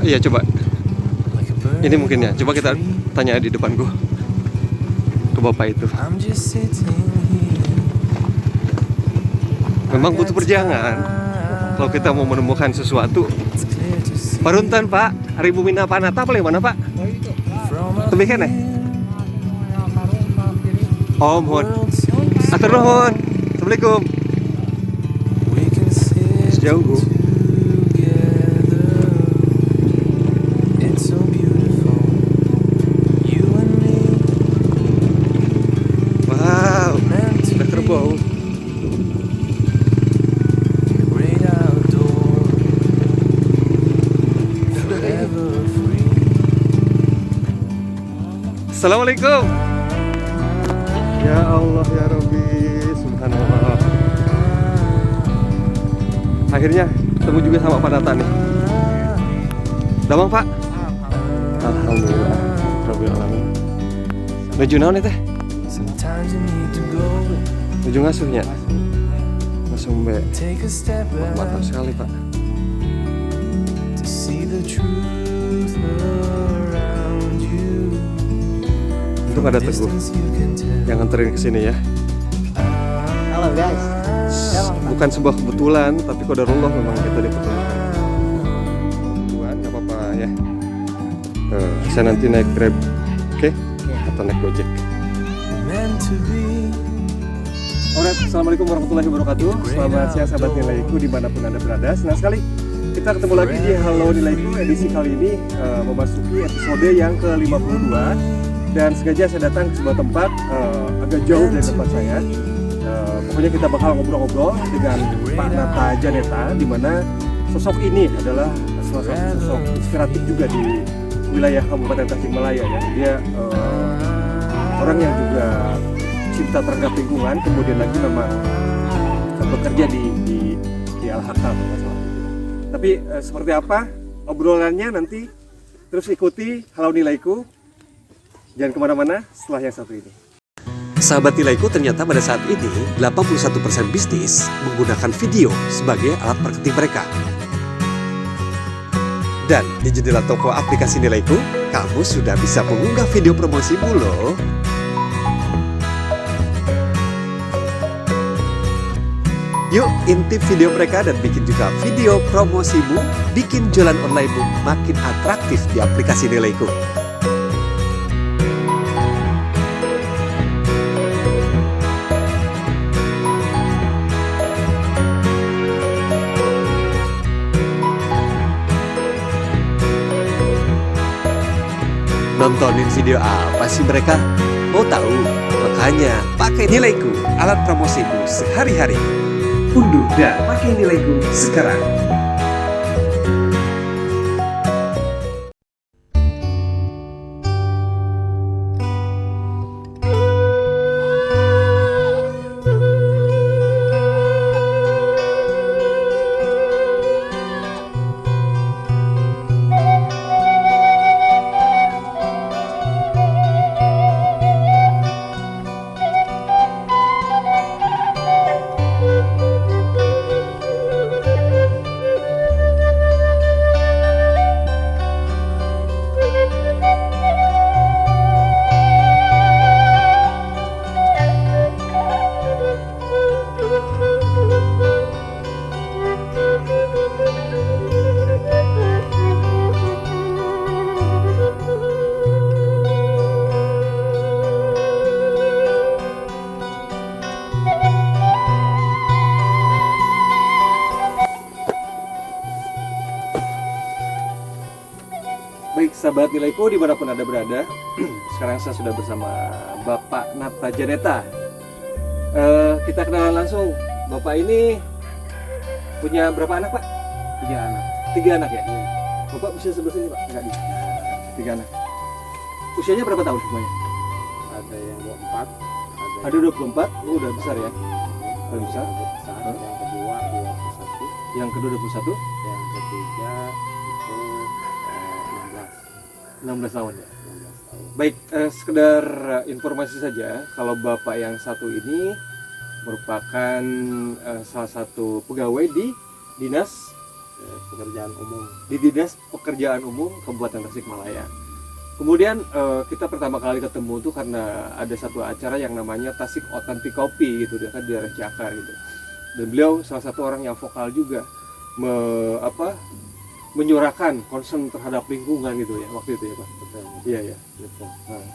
Iya, coba. Ini mungkin ya. Coba kita tanya di depan gua ke bapak itu. Memang butuh perjuangan kalau kita mau menemukan sesuatu. Paruntan Pak, hari bumi napa nata apa mana Pak? Tebih kan ya? Oh mohon. Atur nuhun. Assalamualaikum. Sejauh gua. Wow, udah kerbau. Assalamualaikum. Ya Allah ya Rabbi, subhanallah. Akhirnya ketemu juga sama Pak Nata nih. Damang Pak. Alhamdulillah. Rabbil alamin. Nuju naon teh? Nuju ngasuhnya. Ngasuh Mbe. Mantap sekali Pak. Itu ada Teguh yang nganterin ke sini ya. Halo guys. Bukan sebuah kebetulan, tapi qadarullah memang kita dipertemukan. Kebetulan nggak apa-apa ya. Saya nanti naik Grab, oke? Atau naik Gojek. Alright, assalamualaikum warahmatullahi wabarakatuh. Selamat siang sahabat nilaiku dimanapun anda berada. Senang sekali kita ketemu lagi di Halo Nilaiku edisi kali ini memasuki episode yang ke-52. Dan sengaja saya datang ke sebuah tempat agak jauh dari tempat saya. Pokoknya kita bakal ngobrol-ngobrol dengan Pak Nata Janeta, di mana sosok ini adalah salah satu sosok inspiratif juga di wilayah Kabupaten Tasikmalaya ya. Dia orang yang juga cinta terhadap lingkungan, kemudian lagi memang bekerja di Al-Hakam masalah. Tapi seperti apa obrolannya nanti terus ikuti Halo Nilaiku. Jangan kemana-mana setelah yang satu ini. Sahabat nilaiku, ternyata pada saat ini 81% bisnis menggunakan video sebagai alat marketing mereka. Dan di jendela toko aplikasi nilaiku, kamu sudah bisa mengunggah video promosimu loh. Yuk intip video mereka dan bikin juga video promosimu, bikin jualan onlinemu makin atraktif di aplikasi nilaiku. Nontonin video apa sih mereka? Mau tahu? Makanya pakai nilaiku, alat promosimu sehari-hari. Unduh dan pakai nilaiku sekarang. Baik sahabat nilaiku dimanapun anda berada, sekarang saya sudah bersama Bapak Nata Janeta. Kita kenalan langsung. Bapak ini punya berapa anak Pak? 3 anak. 3 anak ya? Iya. Bapak bisa sebelah sini Pak? Enggak di. 3 anak. Usianya berapa tahun semuanya? Ada yang 24, Ada 24, oh, udah besar ya? Udah besar. Yang kedua 21, Yang kedua 21, yang ketiga itu 16 tahun ya? 16 tahun. Baik, sekedar informasi saja, kalau Bapak yang satu ini merupakan salah satu pegawai di Dinas pekerjaan umum. Di Dinas Pekerjaan Umum Kabupaten Tasikmalaya. Kemudian kita pertama kali ketemu tuh karena ada satu acara yang namanya Tasik Authentic Coffee gitu, dia kan di daerah Cakar gitu. Dan beliau salah satu orang yang vokal juga menyuarakan concern terhadap lingkungan gitu ya waktu itu ya Pak. Betul. Iya ya. Betul. Nah,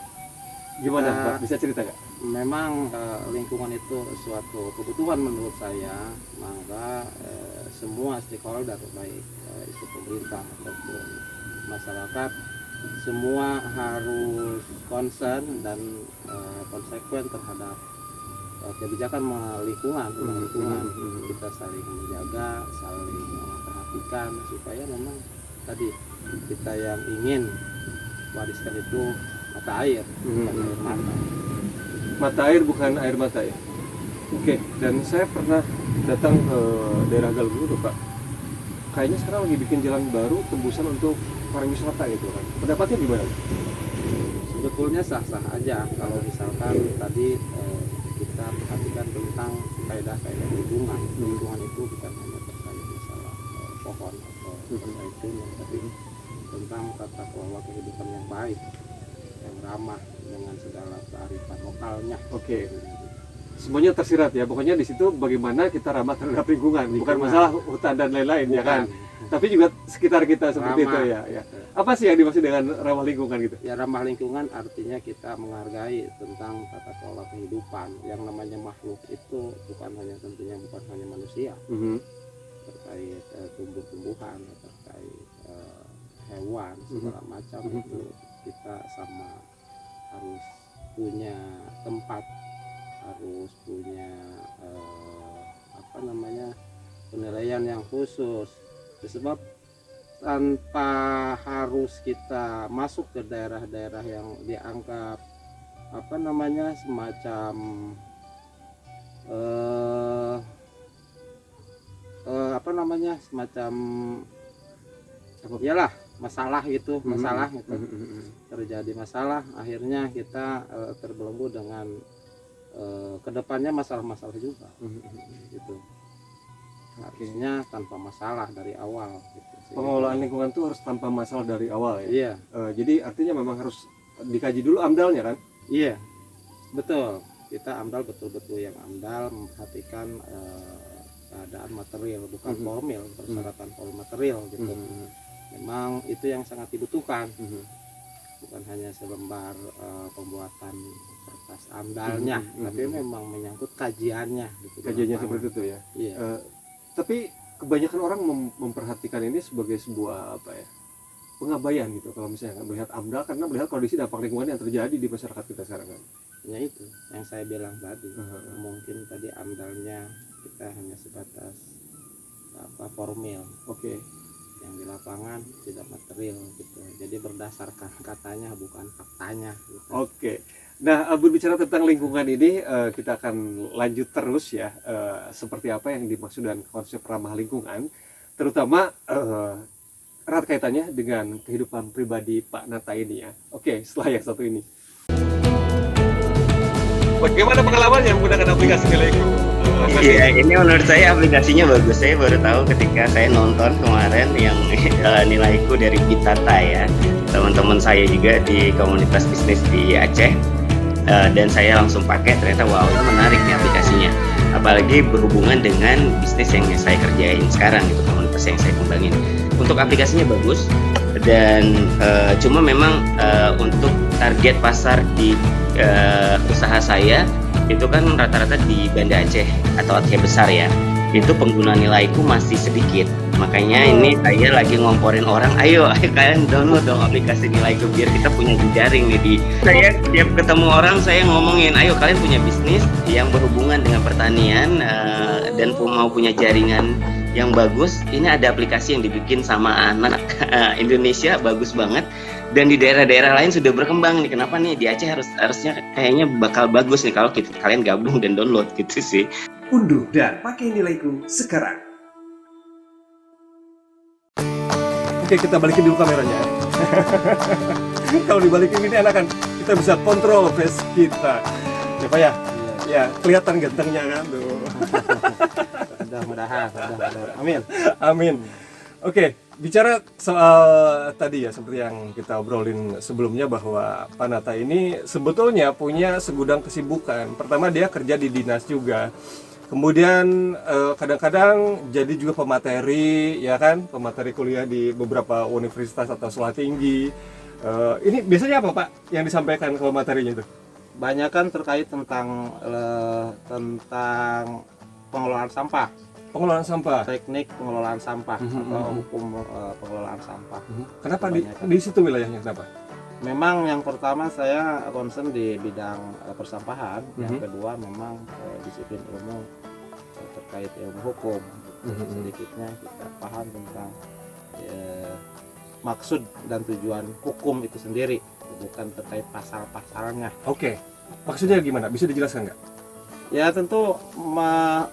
gimana Pak? Bisa cerita nggak? Memang lingkungan itu suatu kebutuhan menurut saya, maka semua stakeholder baik itu pemerintah ataupun masyarakat semua harus concern dan konsekuen terhadap kebijakan lingkungan. Kita saling menjaga, saling memperhatikan supaya memang tadi kita yang ingin wariskan itu mata air, bukan air mata. Mata air bukan air mata ya. Oke, dan saya pernah datang ke daerah Galunggung tuh Pak. Kayaknya sekarang lagi bikin jalan baru tembusan untuk pariwisata gitu kan. Pendapatnya gimana? Sebetulnya sah-sah aja kalau misalkan tadi kita perhatikan tentang kaidah-kaidah lingkungan. Lingkungan itu bukan hanya terkait masalah pohon atau zaitun, tapi tentang tata kelola kehidupan yang baik, yang ramah dengan segala kearifan lokalnya. Oke. Semuanya tersirat ya. Pokoknya di situ bagaimana kita ramah terhadap lingkungan, bukan masalah hutan dan lain-lain ya kan. Tapi juga sekitar kita seperti ramah. itu ya. Apa sih yang dimaksud dengan ramah lingkungan gitu? Ya, ramah lingkungan artinya kita menghargai tentang tata kelola kehidupan. Yang namanya makhluk itu tentunya bukan hanya manusia, terkait tumbuh-tumbuhan, terkait hewan segala macam itu kita sama harus punya tempat, harus punya penilaian yang khusus. Sebab tanpa harus kita masuk ke daerah-daerah yang dianggap semacam iyalah masalah gitu, terjadi masalah, akhirnya kita terbelenggu dengan kedepannya masalah-masalah juga gitu. Harusnya tanpa masalah dari awal gitu. Pengelolaan lingkungan itu harus tanpa masalah dari awal ya. Iya. Jadi artinya memang harus dikaji dulu amdalnya kan? Iya, betul. Kita amdal betul-betul yang amdal memperhatikan keadaan material, bukan formil, persyaratan formil material gitu. Memang itu yang sangat dibutuhkan. Bukan hanya selembar pembuatan kertas amdalnya, tapi memang menyangkut kajiannya gitu. Kajiannya seperti itu ya. Iya. Tapi kebanyakan orang memperhatikan ini sebagai sebuah pengabaian gitu kalau misalnya melihat amdal, karena melihat kondisi dampak lingkungan yang terjadi di masyarakat kita sekarang kan. Ya itu yang saya bilang tadi. Mungkin tadi amdalnya kita hanya sebatas formil. Oke. Yang di lapangan tidak material gitu. Jadi berdasarkan katanya bukan faktanya gitu. Oke. Nah, berbicara tentang lingkungan ini, kita akan lanjut terus ya, seperti apa yang dimaksud dengan konsep ramah lingkungan, terutama erat kaitannya dengan kehidupan pribadi Pak Nata ini ya. Oke, setelah yang satu ini. Bagaimana pengalamannya menggunakan aplikasi Nilaiku? Iya, ini menurut saya aplikasinya bagus. Saya baru tahu ketika saya nonton kemarin yang Nilaiku dari Bitata ya. Teman-teman saya juga di komunitas bisnis di Aceh. Dan saya langsung pakai, ternyata wow, itu menarik nih aplikasinya. Apalagi berhubungan dengan bisnis yang saya kerjain sekarang gitu, komunitas yang saya kembangin. Untuk aplikasinya bagus, dan cuma memang untuk target pasar di usaha saya itu kan rata-rata di Banda Aceh atau Aceh besar ya. Itu pengguna Nilaiku masih sedikit. Makanya ini saya lagi ngomporin orang, ayo kalian download dong aplikasi Nilaiku biar kita punya jejaring nih. Saya tiap ketemu orang saya ngomongin, ayo kalian punya bisnis yang berhubungan dengan pertanian dan mau punya jaringan yang bagus. Ini ada aplikasi yang dibikin sama anak Indonesia, bagus banget. Dan di daerah-daerah lain sudah berkembang nih. Kenapa nih di Aceh harusnya kayaknya bakal bagus nih kalau kalian gabung dan download gitu sih. Unduh dan pakai Nilaiku sekarang. Oke, kita balikin dulu kameranya. Kalau dibalikin ini enak kan, kita bisa kontrol face kita. Ya Pak ya? Ya, kelihatan gantengnya kan tuh. Mudah-mudahan. Amin. Amin. Oke, bicara soal tadi ya seperti yang kita obrolin sebelumnya bahwa Pak Nata ini sebetulnya punya segudang kesibukan. Pertama dia kerja di dinas juga. Kemudian kadang-kadang jadi juga pemateri ya kan, pemateri kuliah di beberapa universitas atau sekolah tinggi. Ini biasanya apa Pak yang disampaikan kalau materinya itu? Banyak kan terkait tentang pengelolaan sampah, Pengelolaan sampah. teknik pengelolaan sampah Mhm, atau mhm. hukum pengelolaan sampah. Kenapa di Kebanyakan. di situ wilayahnya kenapa? Memang yang pertama saya concern di bidang persampahan, yang Mhm. kedua memang disiplin ilmu terkait ilmu hukum. Mhm. Sedikitnya kita paham tentang maksud dan tujuan hukum itu sendiri, bukan terkait pasal-pasalnya. Oke. Maksudnya gimana? Bisa dijelaskan nggak? Ya tentu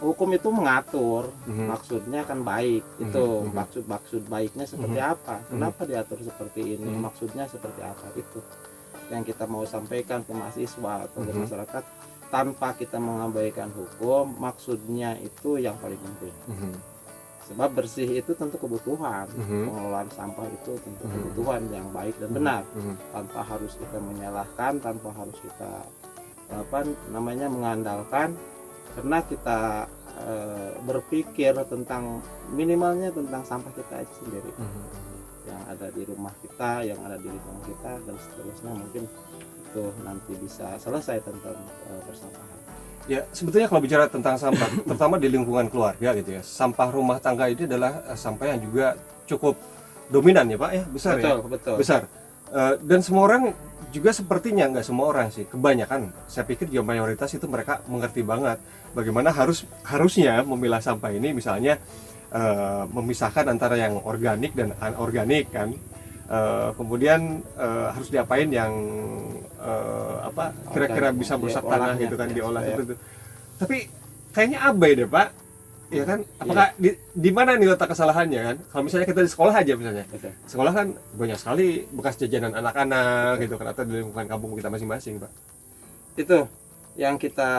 hukum itu mengatur, Mhm. maksudnya kan baik. Itu Mhm. maksud baiknya seperti apa? Kenapa diatur seperti ini? Mhm. Maksudnya seperti apa? Itu yang kita mau sampaikan ke mahasiswa atau ke Mhm. masyarakat, tanpa kita mengabaikan hukum. Maksudnya itu yang paling penting. Mhm. Sebab bersih itu tentu kebutuhan. Mhm. Pengelolaan sampah itu tentu Mhm. kebutuhan yang baik dan benar, Mhm. tanpa harus kita menyalahkan, tanpa harus kita mengandalkan, karena kita berpikir tentang minimalnya tentang sampah kita aja sendiri, Mhm. yang ada di rumah kita, yang ada di lingkungan kita, dan seterusnya. Mungkin itu nanti bisa selesai tentang persampahan. Ya, sebetulnya kalau bicara tentang sampah, terutama di lingkungan keluarga gitu ya, sampah rumah tangga ini adalah sampah yang juga cukup dominan ya Pak ya, besar ya, Betul. besar. Dan semua orang juga sepertinya, nggak semua orang sih, kebanyakan, saya pikir juga mayoritas itu mereka mengerti banget bagaimana harusnya memilah sampah ini, misalnya memisahkan antara yang organik dan anorganik kan. Kemudian harus diapain yang kira-kira bisa merusak tanah gitu kan, diolah ya. seperti itu. Tapi kayaknya abai deh Pak, ya kan? Apakah di mana nih letak kesalahannya kan? Kalau misalnya kita di sekolah aja misalnya, Betul. sekolah kan banyak sekali bekas jajanan anak-anak gitu kan, atau di lingkungan kampung kita masing-masing Pak. Itu yang kita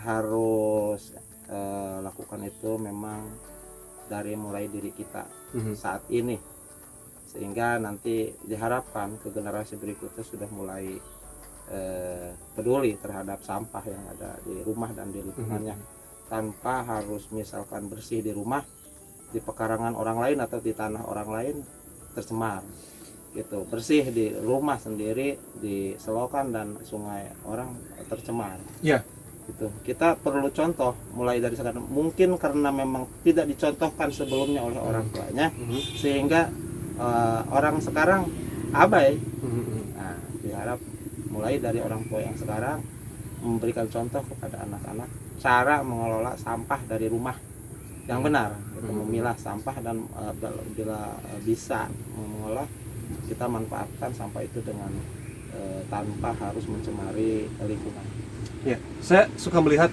harus lakukan, itu memang dari mulai diri kita saat ini, sehingga nanti diharapkan ke generasi berikutnya sudah mulai peduli terhadap sampah yang ada di rumah dan di lingkungannya, tanpa harus misalkan bersih di rumah, di pekarangan orang lain atau di tanah orang lain tercemar gitu. Bersih di rumah sendiri, di selokan dan sungai orang tercemar. Iya. Gitu. Kita perlu contoh mulai dari sekarang. Mungkin karena memang tidak dicontohkan sebelumnya oleh orang tuanya, sehingga orang sekarang abai. Nah, diharap mulai dari orang tua yang sekarang memberikan contoh kepada anak-anak cara mengelola sampah dari rumah yang benar, gitu. Memilah sampah dan bila bisa mengolah, kita manfaatkan sampah itu dengan tanpa harus mencemari lingkungan. Ya, saya suka melihat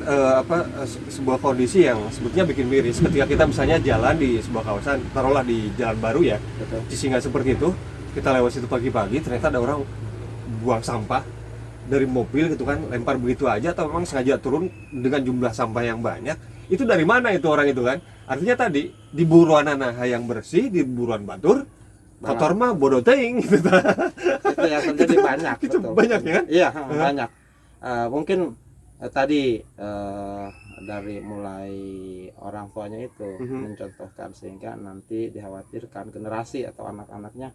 sebuah kondisi yang sebetulnya bikin miris ketika kita misalnya jalan di sebuah kawasan, taruhlah di Jalan Baru ya, Betul. di Singa seperti itu, kita lewat situ pagi-pagi, ternyata ada orang buang sampah dari mobil gitu kan, lempar begitu aja, atau memang sengaja turun dengan jumlah sampah yang banyak. Itu dari mana itu orang itu kan? Artinya tadi di buruan yang bersih, di buruan batur, kotor mah bodoh teuing gitu. Itu yang terjadi banyak. Itu betul. banyak ya? Iya, banyak. Mungkin tadi dari mulai orang tuanya itu mencontohkan, sehingga nanti dikhawatirkan generasi atau anak-anaknya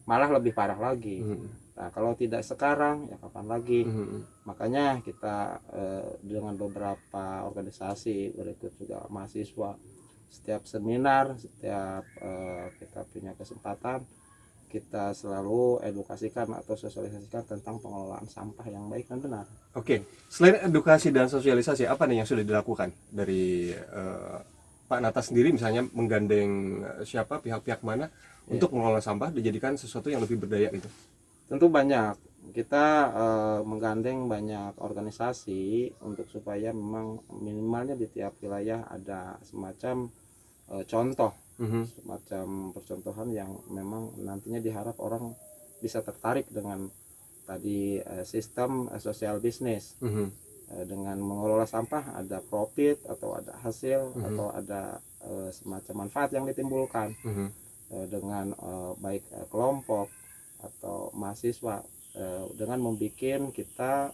malah lebih parah lagi. Nah, kalau tidak sekarang ya kapan lagi? Makanya kita dengan beberapa organisasi, berikut juga mahasiswa, setiap seminar, setiap kita punya kesempatan, kita selalu edukasikan atau sosialisasikan tentang pengelolaan sampah yang baik dan benar. Oke, selain edukasi dan sosialisasi, apa nih yang sudah dilakukan dari Pak Nata sendiri, misalnya menggandeng siapa, pihak-pihak mana untuk mengelola sampah dijadikan sesuatu yang lebih berdaya gitu? Tentu banyak. Kita menggandeng banyak organisasi untuk supaya memang minimalnya di tiap wilayah ada semacam contoh, semacam percontohan yang memang nantinya diharap orang bisa tertarik dengan tadi sistem sosial bisnis. Dengan mengelola sampah ada profit atau ada hasil atau ada semacam manfaat yang ditimbulkan. dengan baik kelompok atau mahasiswa dengan membuat kita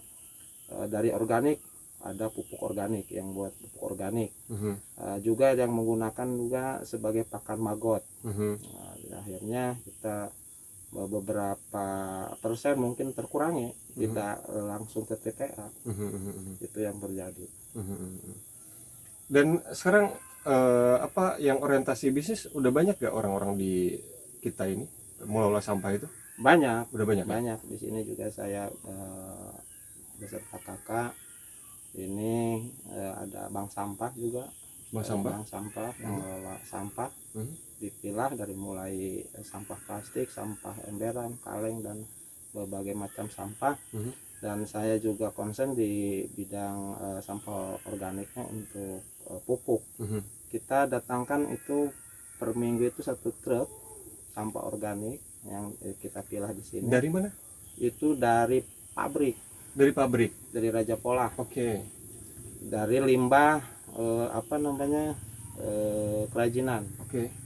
dari organik, ada pupuk organik yang buat pupuk organik, juga yang menggunakan juga sebagai pakan maggot. Nah, akhirnya kita beberapa persen mungkin terkurangi, tidak langsung ke TPA. Itu yang terjadi. Dan sekarang apa yang orientasi bisnis udah banyak gak orang-orang di kita ini mengelola sampah itu? Banyak, Udah banyak. banyak. Di sini juga saya beserta kakak ini ada bank sampah juga. Bank sampah. Bank sampah mengelola sampah, dipilah dari mulai sampah plastik, sampah emberan, kaleng dan berbagai macam sampah. Dan saya juga konsen di bidang sampah organiknya untuk pupuk. Kita datangkan itu per minggu itu 1 truk sampah organik yang kita pilah di sini. Dari mana? Itu dari pabrik. Dari pabrik. Dari Raja Pola. Oke. Dari limbah kerajinan. Oke.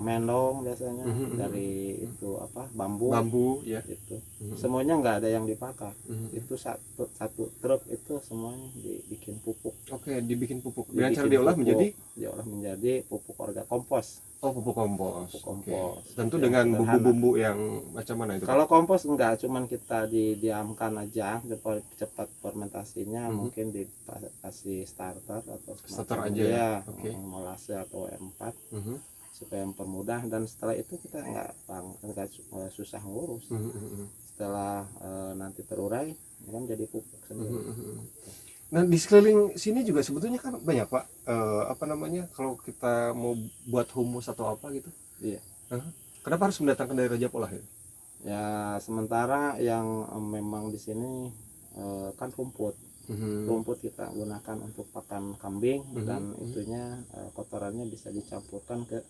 Mendong biasanya dari itu bambu ya itu semuanya nggak ada yang dibakar. Itu satu truk itu semuanya dibikin pupuk. Oke, dibikin pupuk dengan cara diolah menjadi pupuk kompos. Pupuk kompos. Tentu Yang dengan sederhana. bumbu-bumbu yang macam mana itu? Kalau kompos enggak, cuman kita didiamkan aja cepat fermentasinya. Mungkin dikasih starter atau Starter aja ya, Oke. molase atau M4 supaya mempermudah, dan setelah itu kita nggak susah ngurus. Setelah nanti terurai kan jadi pupuk sendiri. Nah, di sekeliling sini juga sebetulnya kan banyak Pak, kalau kita mau buat humus atau apa gitu. Iya. Kenapa harus mendatangkan dari Raja Pola ya? Ya sementara yang memang di sini kan rumput kita gunakan untuk pakan kambing, dan itunya kotorannya bisa dicampurkan ke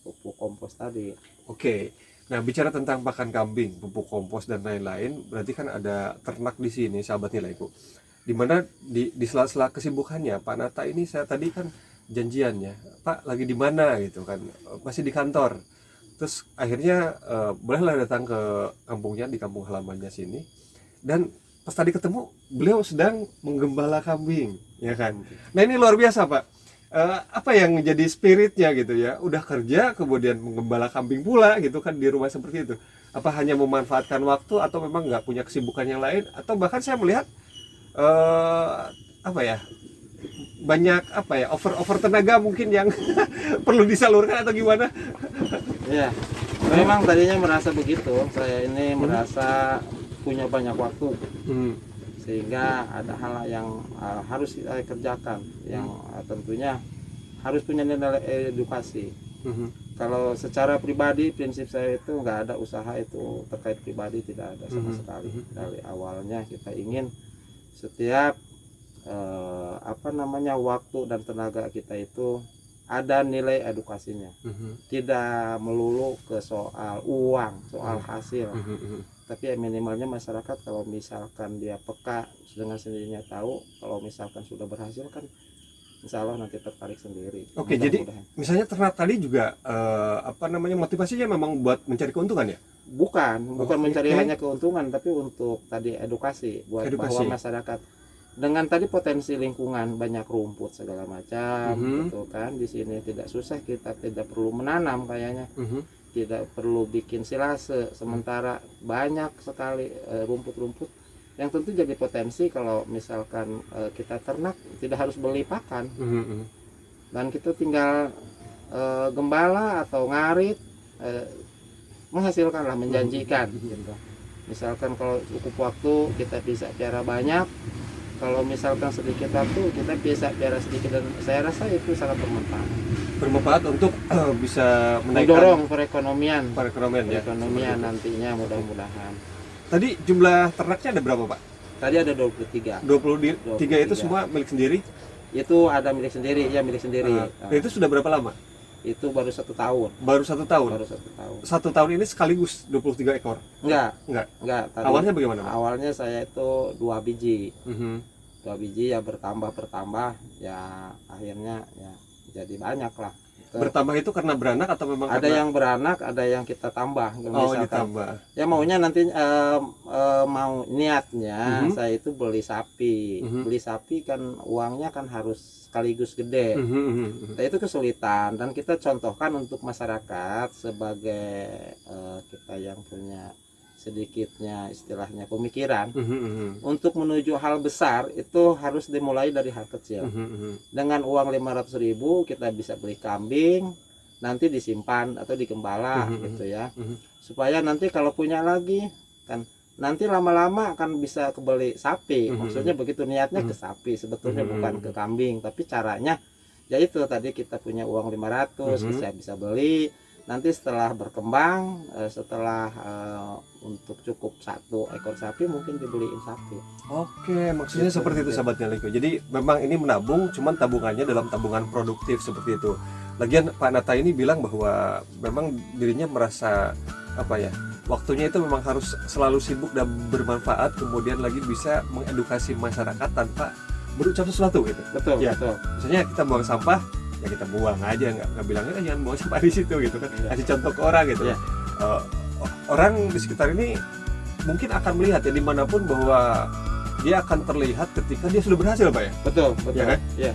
pupuk kompos tadi. Oke. Nah, bicara tentang pakan kambing, pupuk kompos dan lain-lain, berarti kan ada ternak di sini, sahabat nilaiku. Dimana di sela-sela kesibukannya Pak Nata ini, saya tadi kan janjiannya, Pak lagi di mana gitu kan, masih di kantor. Terus akhirnya bolehlah datang ke kampungnya, di kampung halamannya sini. Dan pas tadi ketemu, beliau sedang menggembala kambing, ya kan. Nah, ini luar biasa Pak. Apa yang jadi spiritnya gitu ya, udah kerja kemudian menggembala kambing pula gitu kan di rumah seperti itu. Apa hanya memanfaatkan waktu, atau memang nggak punya kesibukan yang lain, atau bahkan saya melihat banyak over tenaga mungkin yang perlu disalurkan atau gimana? Ya, memang tadinya merasa begitu. Saya ini merasa punya banyak waktu, sehingga ada hal yang harus saya kerjakan, yang tentunya harus punya nilai edukasi. Kalau secara pribadi, prinsip saya itu nggak ada usaha itu terkait pribadi, tidak ada sama sekali. Dari awalnya kita ingin setiap waktu dan tenaga kita itu ada nilai edukasinya, tidak melulu ke soal uang, soal hasil. Tapi minimalnya masyarakat kalau misalkan dia peka dengan sendirinya tahu, kalau misalkan sudah berhasil kan insya Allah nanti tertarik sendiri. Oke, jadi misalnya ternak tadi juga motivasinya memang buat mencari keuntungan ya? Bukan mencari hanya keuntungan, tapi untuk tadi edukasi buat bahwa masyarakat dengan tadi potensi lingkungan, banyak rumput segala macam, gitu kan. Di sini tidak susah, kita tidak perlu menanam kayaknya. Tidak perlu bikin silase, sementara banyak sekali rumput-rumput yang tentu jadi potensi kalau misalkan kita ternak, tidak harus beli pakan, dan kita tinggal gembala atau ngarit, menghasilkanlah, menjanjikan gitu. Misalkan kalau cukup waktu kita bisa piara banyak, kalau misalkan sedikit waktu kita bisa piara sedikit, dan saya rasa itu sangat bermanfaat untuk bisa menaikkan, mendorong perekonomian ya, nantinya, mudah-mudahan. Tadi jumlah ternaknya ada berapa Pak? Tadi ada 23. 23 itu semua milik sendiri? Itu ada milik sendiri, ya milik sendiri. Itu sudah berapa lama? Itu baru 1 tahun. Baru 1 tahun? Baru 1 tahun. 1 tahun ini sekaligus 23 ekor? Enggak. Tadi, awalnya bagaimana Pak? Awalnya saya itu 2 biji. 2 biji ya bertambah ya, akhirnya ya jadi banyak lah. Bertambah itu karena beranak atau memang Ada karena... yang beranak, ada yang kita tambah. Oh, Misalkan, ditambah. ya maunya nanti mau niatnya Mhm. saya itu beli sapi. Beli sapi kan uangnya kan harus sekaligus gede. Nah, itu kesulitan, dan kita contohkan untuk masyarakat sebagai kita yang punya sedikitnya istilahnya pemikiran untuk menuju hal besar itu harus dimulai dari hal kecil. Dengan uang 500.000 kita bisa beli kambing, nanti disimpan atau digembala gitu ya, supaya nanti kalau punya lagi kan nanti lama-lama akan bisa kebeli sapi. Maksudnya begitu, niatnya ke sapi sebetulnya, bukan ke kambing, tapi caranya ya itu tadi, kita punya uang 500 saya bisa beli. Nanti setelah berkembang, setelah untuk cukup 1 ekor sapi, mungkin dibeliin sapi. Oke, maksudnya Gitu, seperti itu gitu. sahabat Nilaiku. Jadi memang ini menabung, cuman tabungannya dalam tabungan produktif seperti itu. Lagian Pak Nata ini bilang bahwa memang dirinya merasa apa ya, waktunya itu memang harus selalu sibuk dan bermanfaat, kemudian lagi bisa mengedukasi masyarakat tanpa berucap sesuatu gitu. Betul, Ya. betul. Misalnya kita buang sampah, ya kita buang aja, nggak bilangnya jangan buang sampah di situ gitu kan. Iya. Kasih contoh ke orang gitu. Iya. Orang di sekitar ini mungkin akan melihat ya dimanapun bahwa dia akan terlihat ketika dia sudah berhasil, Pak ya. Betul, betul. Ya kan? Ya.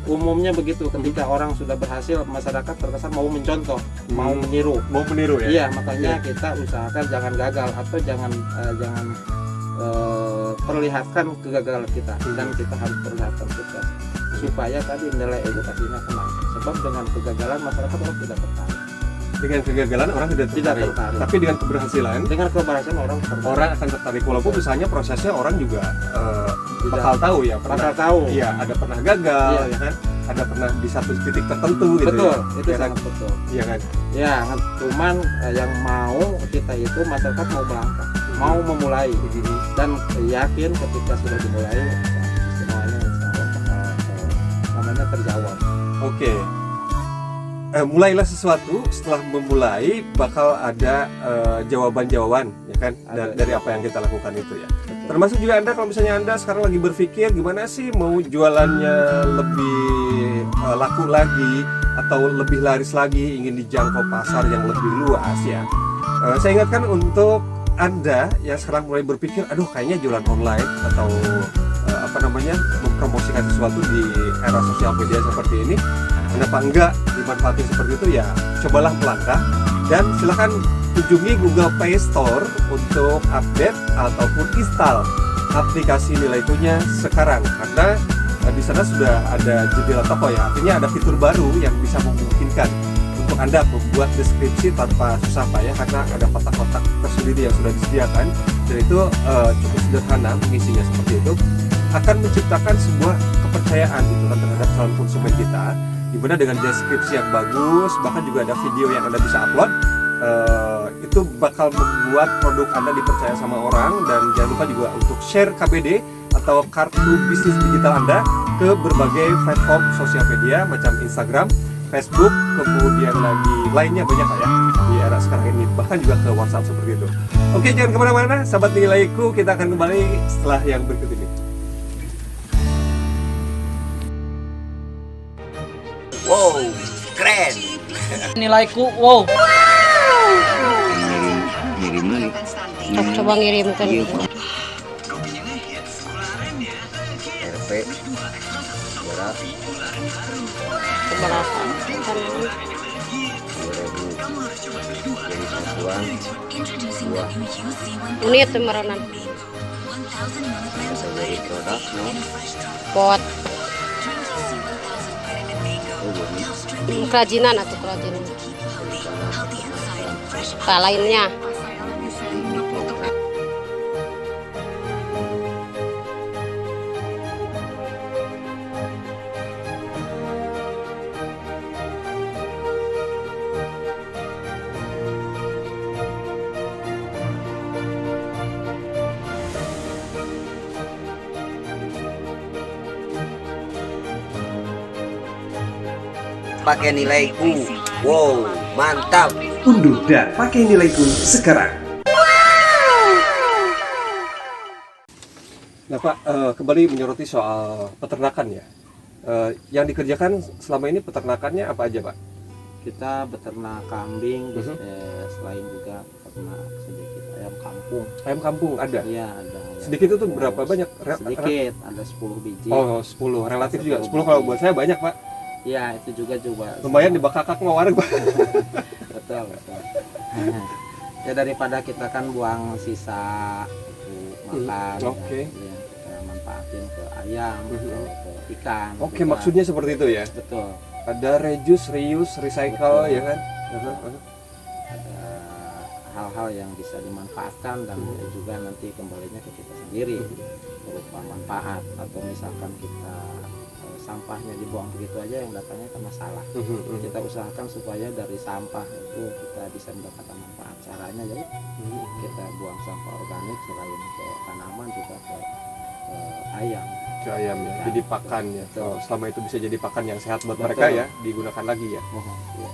Umumnya begitu, ketika orang sudah berhasil, masyarakat terkesan mau mencontoh, mau meniru. Mau meniru ya. Iya, makanya kita usahakan jangan gagal atau jangan perlihatkan kegagalan kita, dan kita harus perlihatkan sukses supaya tadi nilai edukasinya kena. Sebab dengan kegagalan masyarakat orang tidak tertarik. Dengan kegagalan orang tidak tertarik. tertarik. Tapi dengan keberhasilan Dengan keberhasilan orang tertarik. orang akan tertarik, walaupun misalnya prosesnya orang juga Tidak. bakal tahu ya, bakal tahu. Iya, ada pernah gagal, Iya. ya kan? Ada pernah di satu titik tertentu gitu. Betul, ya. itu Ya kan? sangat betul. Iya kan? Ya, cuman yang mau kita itu masyarakat mau melangkah, mau memulai, dan yakin ketika sudah dimulai semuanya insya Allah bakal namanya terjawab. Oke. Mulailah sesuatu, setelah memulai bakal ada jawaban-jawaban, ya kan? Ada. Dari apa yang kita lakukan itu ya. Termasuk juga Anda, kalau misalnya Anda sekarang lagi berpikir gimana sih mau jualannya lebih laku lagi atau lebih laris lagi, ingin dijangkau pasar yang lebih luas ya. Saya ingatkan untuk Anda yang sekarang mulai berpikir, aduh kayaknya jualan online atau mempromosikan sesuatu di era sosial media seperti ini, kenapa enggak dimanfaatin seperti itu ya? Cobalah melangkah dan silahkan kunjungi Google Play Store untuk update ataupun install aplikasi Nilaiku-nya sekarang, karena di sana sudah ada jendela toko ya, artinya ada fitur baru yang bisa memungkinkan untuk Anda membuat deskripsi tanpa susah payah, karena ada kotak-kotak tersendiri yang sudah disediakan, dan itu cukup sederhana mengisinya seperti itu, akan menciptakan sebuah kepercayaan gitu kan terhadap calon konsumen kita, dimana dengan deskripsi yang bagus, bahkan juga ada video yang Anda bisa upload, itu bakal membuat produk Anda dipercaya sama orang. Dan jangan lupa juga untuk share KBD atau kartu bisnis digital Anda ke berbagai platform sosial media macam Instagram, Facebook, kemudian lagi lainnya banyak ya di era sekarang ini, bahkan juga ke WhatsApp seperti itu. Oke, jangan kemana-mana sahabat Nilaiku, kita akan kembali setelah yang berikut ini. Wow, keren. Nilaiku wow. Coba ngirimkan gitu. RP berat Kebalasan kan 2000 jadi satuan buah unit meranan kategori produk no pot belum kerajinan atau kerajinan lainnya. pakai Nilaiku. Wow, mantap. Unduh dan pakai Nilaiku sekarang. Nah Pak, kembali menyoroti soal peternakan ya. Yang dikerjakan selama ini peternakannya apa aja Pak? kita beternak kambing, selain juga beternak sedikit ayam kampung. Ayam kampung ada? Iya ada. Sedikit itu berapa banyak? Sedikit, ada 10 biji. Oh 10, relatif juga. 10 kalau buat saya banyak Pak. Iya itu juga Lumayan dibakakak ngewareg Pak. betul. Ya daripada kita kan buang sisa makan, Oke. ya, kita manfaatin ke ayam, atau ke ikan. Oke, juga. maksudnya seperti itu ya. Betul. Ada reuse, recycle ya kan? Ada hal-hal yang bisa dimanfaatkan dan juga nanti kembalinya ke kita sendiri berupa manfaat, atau misalkan kita sampahnya dibuang begitu aja yang datangnya kan masalah. Kita usahakan supaya dari sampah itu kita bisa mendapatkan manfaat. Caranya jadi kita buang sampah organik selain ke tanaman juga ke ayam. Ke ayam ya, jadi pakan ya. Betul. Oh, selama itu bisa jadi pakan yang sehat buat Betul. mereka ya, digunakan lagi ya. Iya.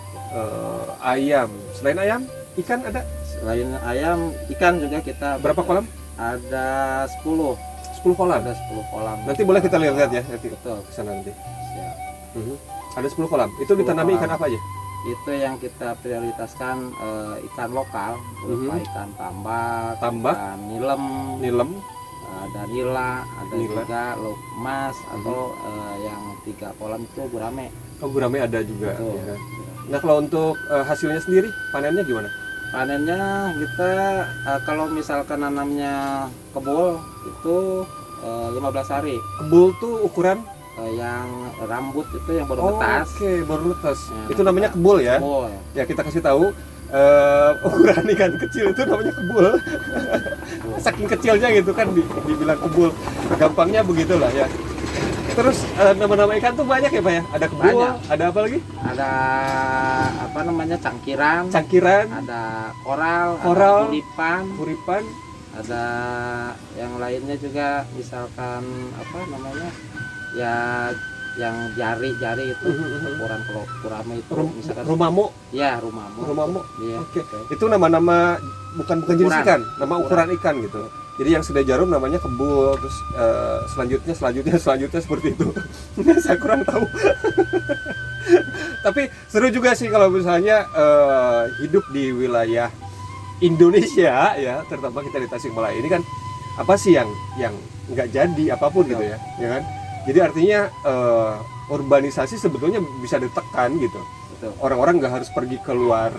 Ayam, selain ayam, ikan ada? Selain ayam, ikan juga kita Berapa kolam? Ada 10. 10 kolam. Ada 10 kolam. Nanti boleh kita lihat ya, nanti Betul. ke sana nanti. Siap. Ada 10 kolam. Itu 10 ditanami kolam. ikan apa aja? Itu yang kita prioritaskan ikan lokal, berupa ikan tambak, ikan Nilem, ada nila, ada Nila. juga lauk emas, atau yang 3 kolam itu gurame. oh gurame ada juga. Betul. Ya. Nah kalau untuk hasilnya sendiri, panennya gimana? Panennya kita kalau misalkan nanamnya kebul itu 15 hari. Kebul tuh ukuran? Yang rambut itu yang baru netas. Oke, baru netas. Ya, Itu namanya kebul ya? Kebul. Ya kita kasih tahu ukuran ikan kecil itu namanya kebul. Saking kecilnya gitu kan dibilang kebul. Gampangnya begitulah ya. Terus nama-nama ikan tuh banyak ya Pak ya? Ada kebul, Banyak. ada apa lagi? Ada apa namanya cangkiran, Cangkiran, ada koral, Koral. ada kulipan, kuripan, ada yang lainnya juga, misalkan apa namanya ya yang jari-jari itu ukuran kalau kurame itu misalkan rumamu, ya rumamu. Iya. Oke. Oke. Itu nama-nama bukan jenis Ukuran. ikan, nama ukuran ikan gitu. Jadi yang sudah jarum namanya kebul, terus selanjutnya seperti itu. Saya kurang tahu. Tapi seru juga sih kalau misalnya hidup di wilayah Indonesia ya, terutama kita di Tasikmalaya ini kan apa sih yang nggak jadi apapun gitu ya kan? Jadi artinya urbanisasi sebetulnya bisa ditekan gitu. Betul. Orang-orang nggak harus pergi keluar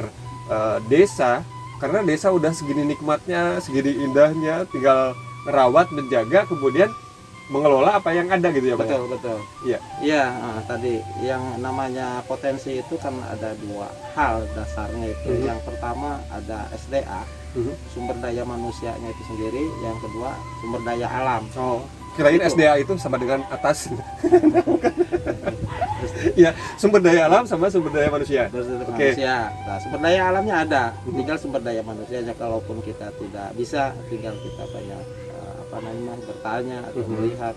desa, karena desa udah segini nikmatnya, segini indahnya, tinggal merawat, menjaga, kemudian mengelola apa yang ada gitu ya Pak. Betul. Iya. Iya, tadi yang namanya potensi itu kan ada 2 hal dasarnya itu. Yang pertama ada SDA, sumber daya manusianya itu sendiri. Yang kedua sumber daya alam. Oh, kirain Itu. SDA itu sama dengan atas. Ya, sumber daya alam sama sumber daya manusia. Oke. Oke. Manusia. Nah, sumber daya alamnya ada, tinggal sumber daya manusianya. Kalaupun kita tidak bisa, tinggal kita banyak bertanya atau melihat,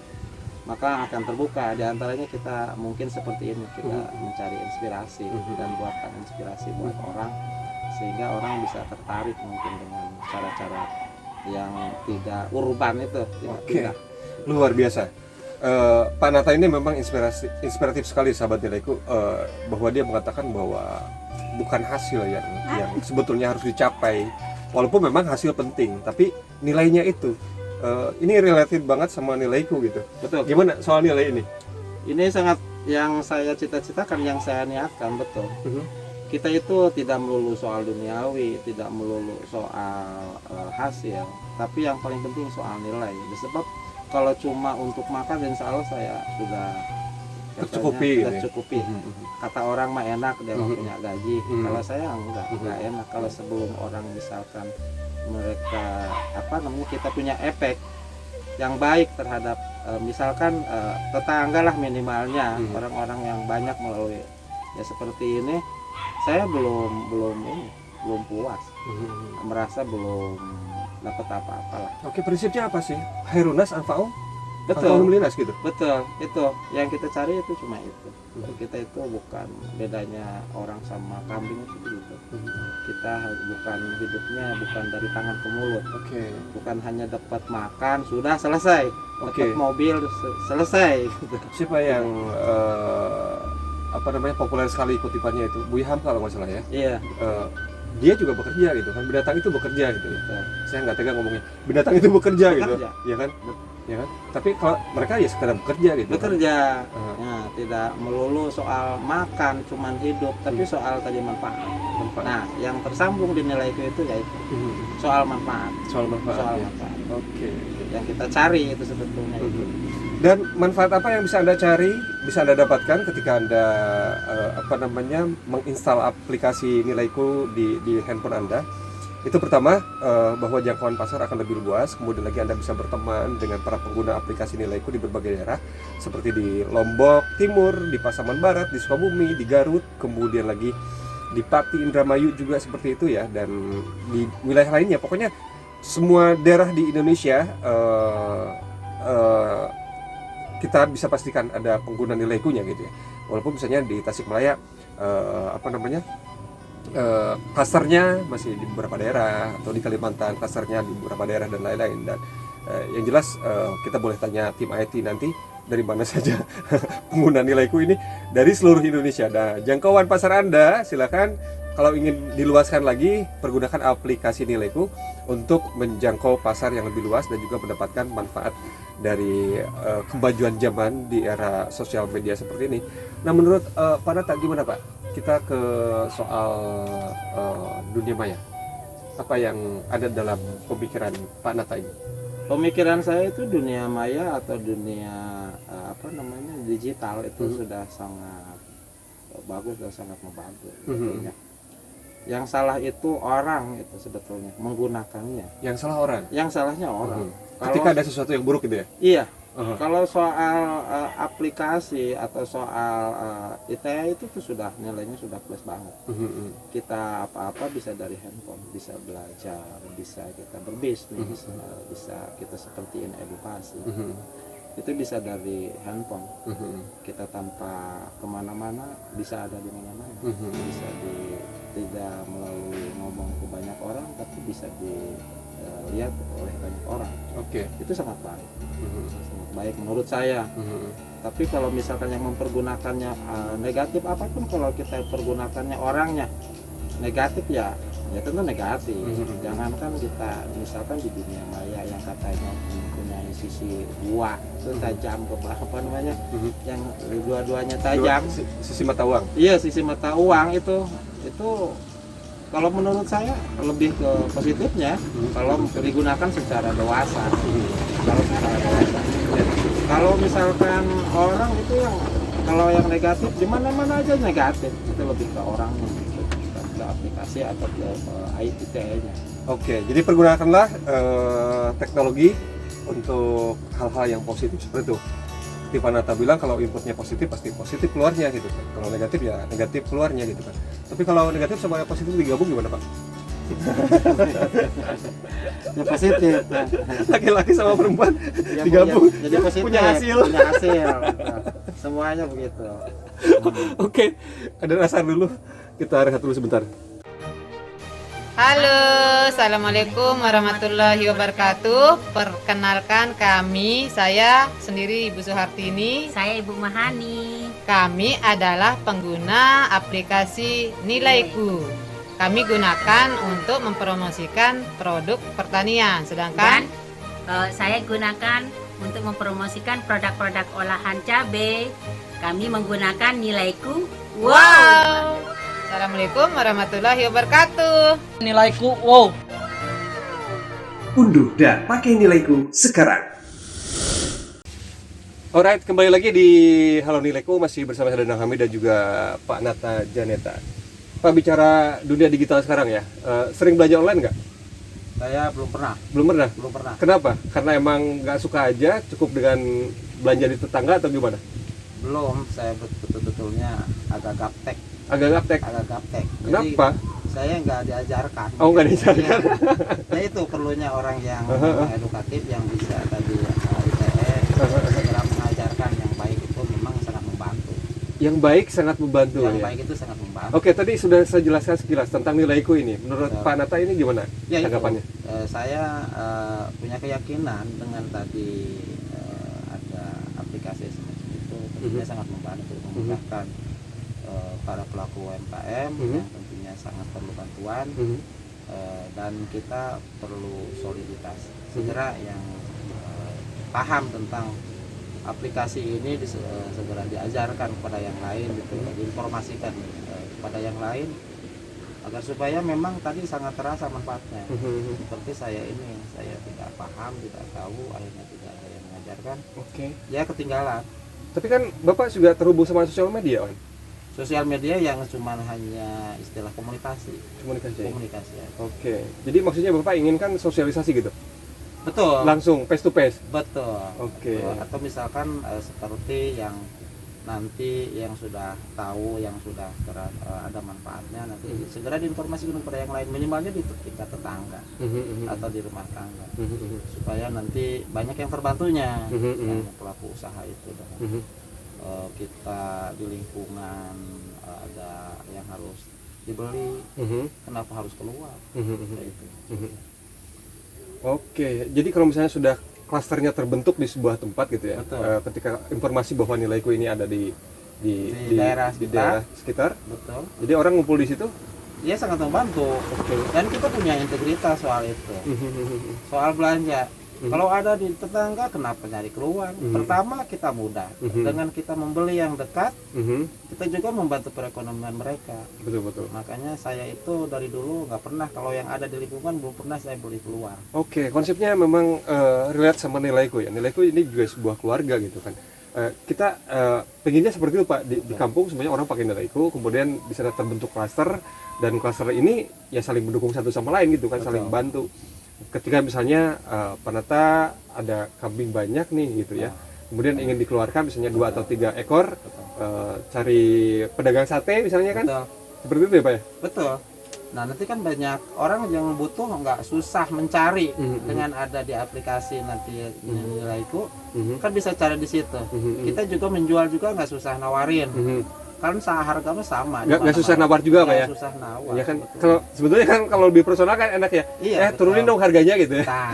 maka akan terbuka. Di antaranya kita mungkin seperti ini, kita mencari inspirasi dan buatkan inspirasi buat orang, sehingga orang bisa tertarik mungkin dengan cara-cara yang tidak urban itu. Oke. Luar biasa. Pak Nata ini memang inspiratif sekali sahabat nilaiku, bahwa dia mengatakan bahwa bukan hasil yang sebetulnya harus dicapai, walaupun memang hasil penting, tapi nilainya itu ini related banget sama nilaiku gitu. Betul. Gimana soal nilai ini? Ini sangat yang saya cita-citakan, yang saya niatkan, betul. Kita itu tidak melulu soal duniawi, tidak melulu soal hasil, tapi yang paling penting soal nilai. Sebab kalau cuma untuk makan, insya Allah saya sudah Tercukupi. tercukupi. Kata orang mah enak dia punya gaji. Kalau saya enggak enak. Kalau sebelum orang misalkan mereka kita punya efek yang baik terhadap misalkan tetangga lah minimalnya, orang-orang yang banyak melalui ya seperti ini, saya belum puas, merasa belum dapat apa-apa lah. Oke, prinsipnya apa sih? Khairunas anfa'um? Betul. Anfa'um linas gitu. Betul, itu yang kita cari itu cuma itu. Kita itu bukan bedanya orang sama kambing itu begitu. Kita bukan hidupnya bukan dari tangan ke mulut. Oke. Bukan hanya dapat makan sudah selesai. Oke. Dapat mobil selesai. Siapa yang apa namanya populer sekali kutipannya itu Buya Hamka kalau nggak salah ya. Iya. Dia juga bekerja gitu kan, binatang itu bekerja gitu. Betul. Saya nggak tega ngomongnya binatang itu bekerja gitu, Bekerja. ya kan, ya kan. Tapi kalau mereka ya sekedar bekerja gitu. Bekerja, Kan? ya, tidak melulu soal makan, cuman hidup, tapi soal tadi manfaat. Manfaat. Nah, yang tersambung di nilaiku itu yaitu Mhm. soal manfaat. Soal manfaat. Soal Ya. manfaat. Oke. Yang kita cari itu sebetulnya. Mhm. Dan manfaat apa yang bisa Anda cari, bisa Anda dapatkan ketika Anda menginstal aplikasi Nilaiku di handphone Anda? Itu pertama, bahwa jangkauan pasar akan lebih luas. Kemudian lagi Anda bisa berteman dengan para pengguna aplikasi Nilaiku di berbagai daerah, seperti di Lombok Timur, di Pasaman Barat, di Sukabumi, di Garut, kemudian lagi di Pati, Indramayu juga seperti itu ya, dan di wilayah lainnya. Pokoknya semua daerah di Indonesia kita bisa pastikan ada pengguna Nilaikunya gitu ya. Walaupun misalnya di Tasikmalaya klasternya masih di beberapa daerah, atau di Kalimantan klasternya di beberapa daerah dan lain-lain. Dan yang jelas kita boleh tanya tim IT nanti dari mana saja pengguna Nilaiku ini dari seluruh Indonesia. Nah, jangkauan pasar Anda silakan kalau ingin diluaskan lagi, pergunakan aplikasi Nilaiku untuk menjangkau pasar yang lebih luas dan juga mendapatkan manfaat dari kemajuan zaman di era sosial media seperti ini. Nah, menurut Pak Nata gimana Pak? Kita ke soal dunia maya. Apa yang ada dalam pemikiran Pak Nata ini? Pemikiran saya itu dunia maya atau dunia digital itu sudah sangat bagus dan sangat membantu. Sebetulnya. Yang salah itu orang itu sebetulnya menggunakannya. Yang salah orang. Yang salahnya orang. Ketika ada sesuatu yang buruk gitu ya. Iya. Kalau soal aplikasi atau soal ITE itu tuh sudah nilainya sudah plus banget. Kita apa-apa bisa dari handphone, bisa belajar, bisa kita berbisnis, bisa kita sepertiin edukasi. Itu bisa dari handphone. Kita tanpa kemana-mana bisa ada di mana-mana. Bisa tidak melalui ngomong ke banyak orang, tapi bisa dilihat oleh banyak orang. Oke. Itu sangat baik. Sangat baik menurut saya. Tapi kalau misalkan yang mempergunakannya negatif, apapun kalau kita pergunakannya orangnya negatif ya tentu negatif. Jangankan kita misalkan di dunia maya yang katanya mempunyai sisi dua itu tajam ke apa namanya, yang dua-duanya tajam. Sisi mata uang. Iya, sisi mata uang itu kalau menurut saya lebih ke positifnya kalau digunakan secara dewasa. Kalau misalkan orang itu kalau yang negatif di mana-mana aja negatif, itu lebih ke orangnya, ke aplikasi atau ke ITE-nya. Oke, jadi pergunakanlah teknologi untuk hal-hal yang positif seperti itu. Seperti Pak Nata bilang, kalau inputnya positif pasti positif keluarnya gitu kan. Kalau negatif ya negatif keluarnya gitu kan. Tapi kalau negatif sama yang positif digabung gimana Pak? Ya positif. Laki-laki sama perempuan Ya, digabung jadi positif. punya hasil. Punya hasil. Semuanya begitu. Oke, ada Nasar dulu. Kita rehat dulu sebentar. Halo, assalamualaikum warahmatullahi wabarakatuh. Perkenalkan saya sendiri Ibu Suhartini. Saya Ibu Mahani. Kami adalah pengguna aplikasi Nilaiku. Kami gunakan untuk mempromosikan produk pertanian. Sedangkan Saya gunakan untuk mempromosikan produk-produk olahan cabai. Kami menggunakan Nilaiku. wow. Assalamualaikum warahmatullahi wabarakatuh. Nilaiku wow. Unduh dan pakai Nilaiku sekarang. Alright, kembali lagi di Halo Nilaiku, masih bersama saya Danang Hamid dan juga Pak Nata Janeta. Pak, bicara dunia digital sekarang ya, sering belanja online nggak? Saya belum pernah. Belum pernah? Belum pernah. Kenapa? Karena emang nggak suka aja, cukup dengan belanja di tetangga atau gimana? Belum, saya betul-betulnya agak gaptek. Agak gaptek. Kenapa? Jadi, saya nggak diajarkan. Oh, nggak diajarkan. Nah itu perlunya orang yang edukatif yang bisa tadi ITE segera mengajarkan yang baik itu memang sangat membantu. Yang baik sangat membantu Yang ya. baik itu sangat membantu. Oke, tadi sudah saya jelaskan sekilas tentang Nilaiku ini. Menurut Pak Nata ini gimana Ya, tanggapannya? Saya punya keyakinan dengan tadi ada aplikasi semacam itu tentunya sangat membantu memudahkan. para pelaku UMKM yang tentunya sangat perlu bantuan. Dan kita perlu soliditas segera yang paham tentang aplikasi ini segera diajarkan kepada yang lain gitu, diinformasikan kepada yang lain agar supaya memang tadi sangat terasa manfaatnya. Seperti saya tidak paham, tidak tahu, akhirnya tidak ada yang mengajarkan. Ya ketinggalan. Tapi kan Bapak juga terhubung sama sosial media, kan? Sosial media yang cuma hanya istilah komunikasi ya. Jadi maksudnya Bapak inginkan sosialisasi gitu? Betul. Langsung face to face? Betul. Atau misalkan seperti yang nanti yang sudah tahu, yang sudah ada manfaatnya, nanti segera diinformasikan kepada yang lain, minimalnya di tingkat tetangga atau di rumah tangga, supaya nanti banyak yang terbantunya, yang pelaku usaha itu. Kita di lingkungan ada yang harus dibeli, kenapa harus keluar? Itu. Jadi kalau misalnya sudah klasternya terbentuk di sebuah tempat gitu ya, ketika informasi bahwa Nilaiku ini ada di daerah sekitar, betul. Jadi orang ngumpul di situ, ya sangat membantu. Dan kita punya integritas soal itu, soal belanja. Kalau ada di tetangga, kenapa nyari keluar? Pertama, kita mudah. Dengan kita membeli yang dekat, kita juga membantu perekonomian mereka. Betul. Makanya saya itu dari dulu nggak pernah, kalau yang ada di lingkungan belum pernah saya beli keluar. Konsepnya memang relate sama Nilaiku ya. Nilaiku ini juga sebuah keluarga gitu kan. Kita pengennya seperti itu Pak, di kampung semuanya orang pakai Nilaiku, kemudian di sana terbentuk klaster, dan klaster ini ya saling mendukung satu sama lain gitu kan, saling bantu. Ketika misalnya Panata ada kambing banyak nih gitu ya, kemudian ingin dikeluarkan misalnya 2 atau 3 ekor, cari pedagang sate misalnya kan. Seperti itu ya Pak ya? Betul. Nah nanti kan banyak orang yang butuh, nggak susah mencari dengan ada di aplikasi nanti Nilaiku, kan bisa cari di situ. Kita juga menjual juga nggak susah nawarin. Kan harganya sama, nggak susah nawar juga Pak ya? Susah nawar ya kan. Kalau sebetulnya kan kalau lebih personal kan enak ya, turunin dong harganya gitu ya.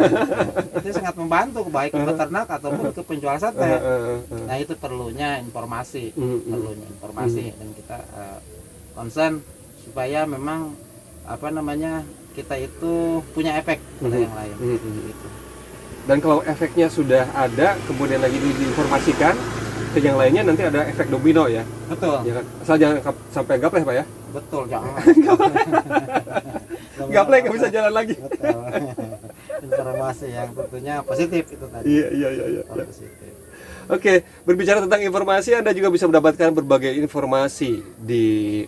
Itu sangat membantu baik ke peternak ataupun ke penjual sate. Nah itu perlunya informasi, dan kita concern supaya memang kita itu punya efek pada yang lain. Gitu. Dan kalau efeknya sudah ada, kemudian lagi diinformasikan ke yang lainnya, nanti ada efek domino ya. Betul. Ya kan? Asal jangan sampai gapleh Pak ya. Betul, jangan. Gapleh nggak bisa jalan lagi. Betul. Informasi yang tentunya positif itu tadi. Iya. Positif. Oke, berbicara tentang informasi, Anda juga bisa mendapatkan berbagai informasi di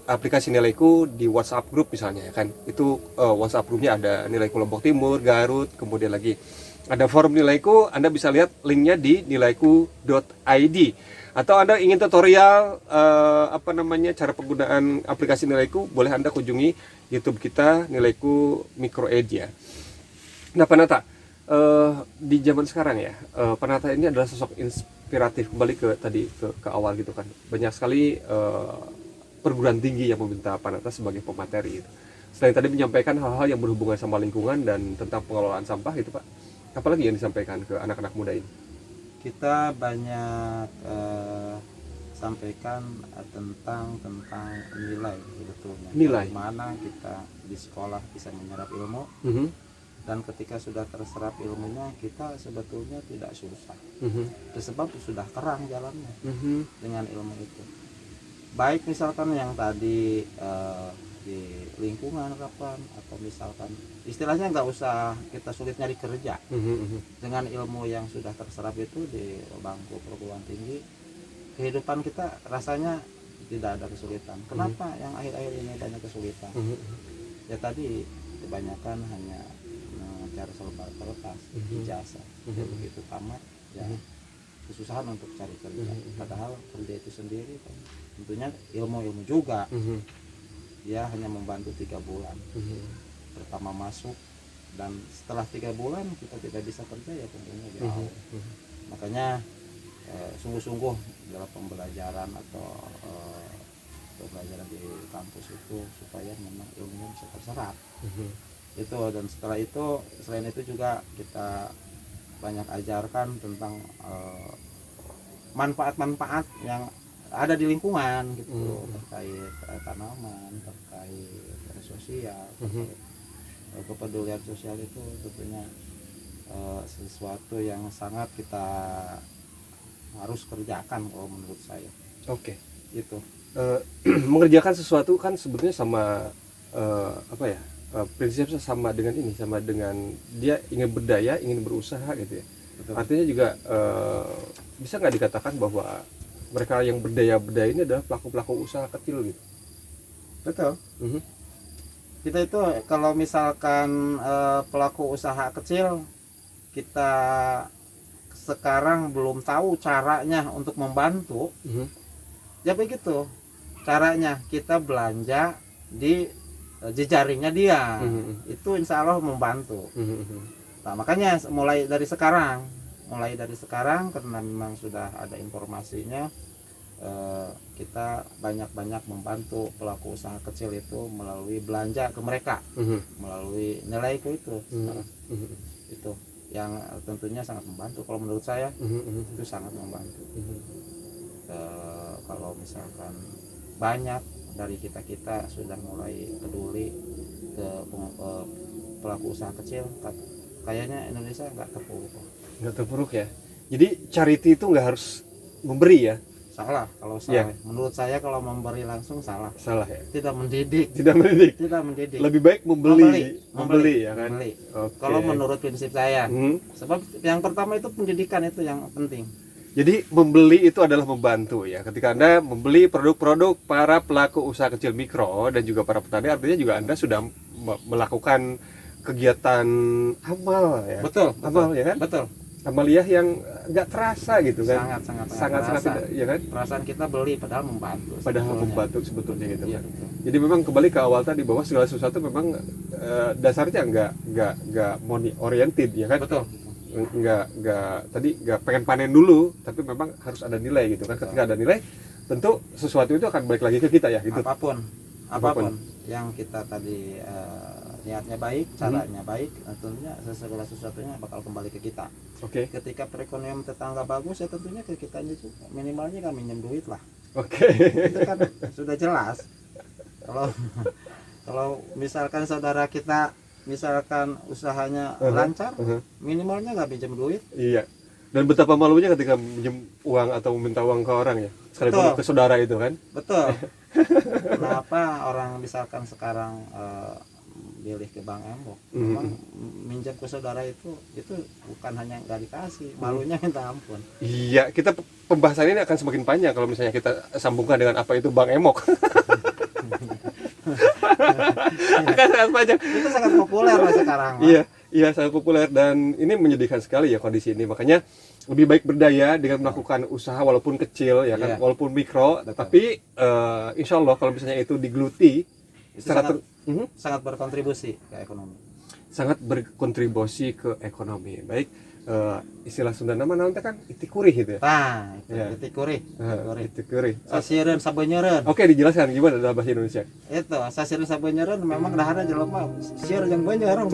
aplikasi Nilaiku di WhatsApp group misalnya kan. Itu WhatsApp grupnya ada Nilaiku Lombok Timur, Garut, kemudian lagi ada forum Nilaiku. Anda bisa lihat linknya di nilaiku.id. Atau Anda ingin tutorial cara penggunaan aplikasi Nilaiku, boleh Anda kunjungi YouTube kita Nilaiku Micro Ed ya. Nah Panata, di zaman sekarang ya, Panata ini adalah sosok inspiratif, kembali ke awal gitu kan. Banyak sekali perguruan tinggi yang meminta Panata sebagai pemateri gitu. Selain tadi menyampaikan hal-hal yang berhubungan sama lingkungan dan tentang pengelolaan sampah gitu Pak, apalagi yang disampaikan ke anak-anak muda ini? Kita banyak sampaikan tentang nilai sebetulnya. Nilai. Bagaimana kita di sekolah bisa menyerap ilmu, dan ketika sudah terserap ilmunya, kita sebetulnya tidak susah. Sebab sudah terang jalannya dengan ilmu itu. Baik misalkan yang tadi di lingkungan kapan, atau misalkan istilahnya nggak usah kita sulit nyari kerja, dengan ilmu yang sudah terserap itu di bangku perguruan tinggi, kehidupan kita rasanya tidak ada kesulitan. Kenapa yang akhir-akhir ini banyak kesulitan? Ya tadi kebanyakan hanya cari selebar kertas, ijazah, ya begitu tamat ya kesusahan untuk cari kerja. Padahal kerja itu sendiri kan tentunya ilmu juga. Dia hanya membantu 3 bulan pertama masuk, dan setelah 3 bulan kita tidak bisa kerja ya tentunya di awal. Makanya sungguh-sungguh dalam pembelajaran atau pembelajaran di kampus itu supaya memang ilmunya bisa terserap. Itu, dan setelah itu, selain itu juga kita banyak ajarkan tentang manfaat-manfaat yang ada di lingkungan gitu, terkait tanaman, terkait sosial, terkait kepedulian sosial itu tentunya sesuatu yang sangat kita harus kerjakan kalau menurut saya. Oke. Itu Mengerjakan sesuatu kan sebetulnya sama prinsipnya sama dengan ini, sama dengan dia ingin berdaya, ingin berusaha gitu ya. betul. Artinya juga bisa nggak dikatakan bahwa mereka yang berdaya ini adalah pelaku-pelaku usaha kecil gitu. Betul. Mhm. Kita itu kalau misalkan pelaku usaha kecil, kita sekarang belum tahu caranya untuk membantu. Ya begitu caranya, kita belanja di jejaringnya dia. Itu insya Allah membantu. Nah, makanya mulai dari sekarang karena memang sudah ada informasinya, kita banyak-banyak membantu pelaku usaha kecil itu melalui belanja ke mereka, melalui nilaiku itu. Itu yang tentunya sangat membantu. Kalau menurut saya itu sangat membantu. Kalau misalkan banyak dari kita sudah mulai peduli ke pelaku usaha kecil, kayaknya Indonesia nggak terpuruk ya. Jadi charity itu nggak harus memberi ya. Salah kalau salah. Menurut saya kalau memberi langsung salah ya. Tidak mendidik. Lebih baik membeli ya kan. Membeli. Okay. Kalau menurut prinsip saya, sebab yang pertama itu pendidikan, itu yang penting. Jadi membeli itu adalah membantu ya. Ketika Anda membeli produk-produk para pelaku usaha kecil mikro dan juga para petani, artinya juga Anda sudah melakukan kegiatan amal ya. Betul. Amal ya kan? Betul. Amaliyah yang nggak terasa gitu kan. Sangat ya kan? Perasaan kita beli padahal membantu. Membantu sebetulnya gitu kan. Betul. Jadi memang kembali ke awal tadi bahwa segala sesuatu memang dasarnya nggak money oriented ya kan. Betul. Nggak pengen panen dulu, tapi memang harus ada nilai gitu kan. Ketika ada nilai, tentu sesuatu itu akan balik lagi ke kita ya gitu. Apapun yang kita tadi niatnya baik, caranya baik, tentunya segala sesuatunya bakal kembali ke kita. Oke. Ketika perekonomian tetangga bagus, ya tentunya ke kitanya juga minimalnya kan minjem duit lah. Oke. Itu kan sudah jelas. Kalau misalkan saudara kita misalkan usahanya lancar, minimalnya nggak pinjam duit. Iya. Dan betapa malunya ketika pinjam uang atau meminta uang ke orang ya, sekalipun ke saudara itu kan. Betul. Kenapa orang misalkan sekarang pilih ke Bank Embok, memang minjam ke saudara itu bukan hanya nggak dikasih, malunya minta ampun. Iya, kita pembahasan ini akan semakin panjang kalau misalnya kita sambungkan dengan apa itu Bank Emok. Akan sangat panjang. Itu sangat populer lah sekarang. Iya sangat populer dan ini menyedihkan sekali ya kondisi ini. Makanya lebih baik berdaya dengan melakukan usaha walaupun kecil ya kan, walaupun mikro. Betul. Tapi insya Allah kalau misalnya itu digeluti, sangat berkontribusi ke ekonomi. Sangat berkontribusi ke ekonomi. Baik. Istilah Sunda nama naon teh kan itikuri gitu ya. Nah, itu ya. Itikuri. Sasiereun sabeunyereun. Oke, dijelaskan gimana dalam bahasa Indonesia? Itu, sasiereun sabeunyereun memang dahana jelema sieun jeung beunyeun.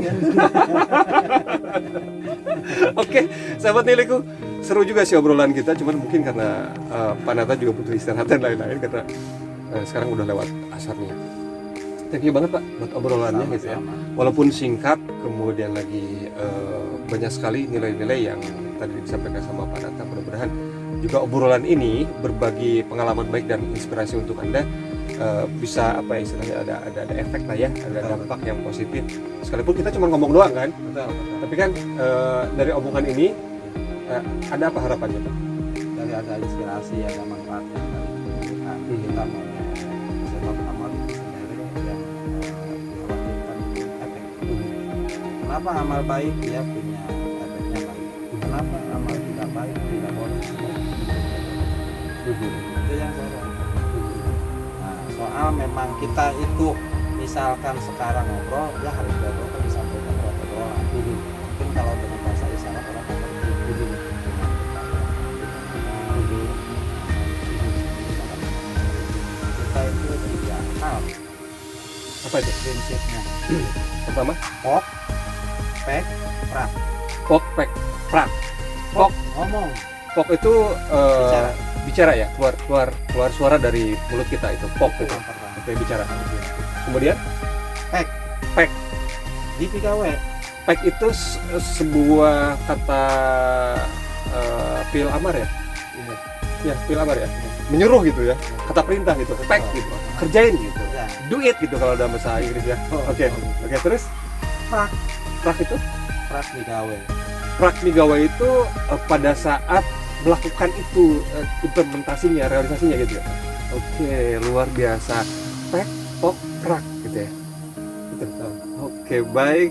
Oke, sahabat nilaiku, seru juga sih obrolan kita, cuman mungkin karena Pak Nata juga butuh istirahat dan lain-lain karena sekarang udah lewat asarnya. Thank you banget Pak buat obrolannya gitu ya. Walaupun singkat, kemudian lagi banyak sekali nilai-nilai yang tadi disampaikan sama Pak Nata. Mudah-mudahan juga obrolan ini berbagi pengalaman baik dan inspirasi untuk Anda, bisa apa istilahnya ada efek lah ya, ada dampak yang positif. Sekalipun kita cuma ngomong doang kan. Betul. Tapi kan dari omongan ini ada apa harapannya Pak? Dari ada inspirasi, ada manfaatnya dari kita mau sebab amal itu sendiri yang dikhawatirkan efek. Kenapa amal baik dia punya efeknya baik? Kenapa amal tidak baik tidak boleh? Itu yang saya rasakan. Nah, soal memang kita itu misalkan sekarang ngobrol, ya harus ngobrol kan disampaikan lewat obrolan. Mungkin kalau dari bahasa isyarat orang nggak ngerti. Kita itu tiga hal. Apa itu? Prinsipnya. Pertama, Pok, pek, prak. pok, pek, prak. Pok, Ngomong. pok itu Bicara. bicara ya, keluar suara dari mulut kita itu pok gitu. Oke, bicara. Kemudian pek. JPKW. Pek itu sebuah kata fi'il amar ya? Ya, fi'il amar ya. Menyuruh gitu ya. Kata perintah gitu. Pek gitu. Kerjain gitu. Ya. Do it gitu kalau dalam bahasa Inggris ya. Oke, terus Prak. prak itu? Prak JPKW. Prak migawe itu pada saat melakukan itu implementasinya, realisasinya gitu ya. Oke, luar biasa. Pek, pok, prak gitu ya. Gitu. Oke, baik.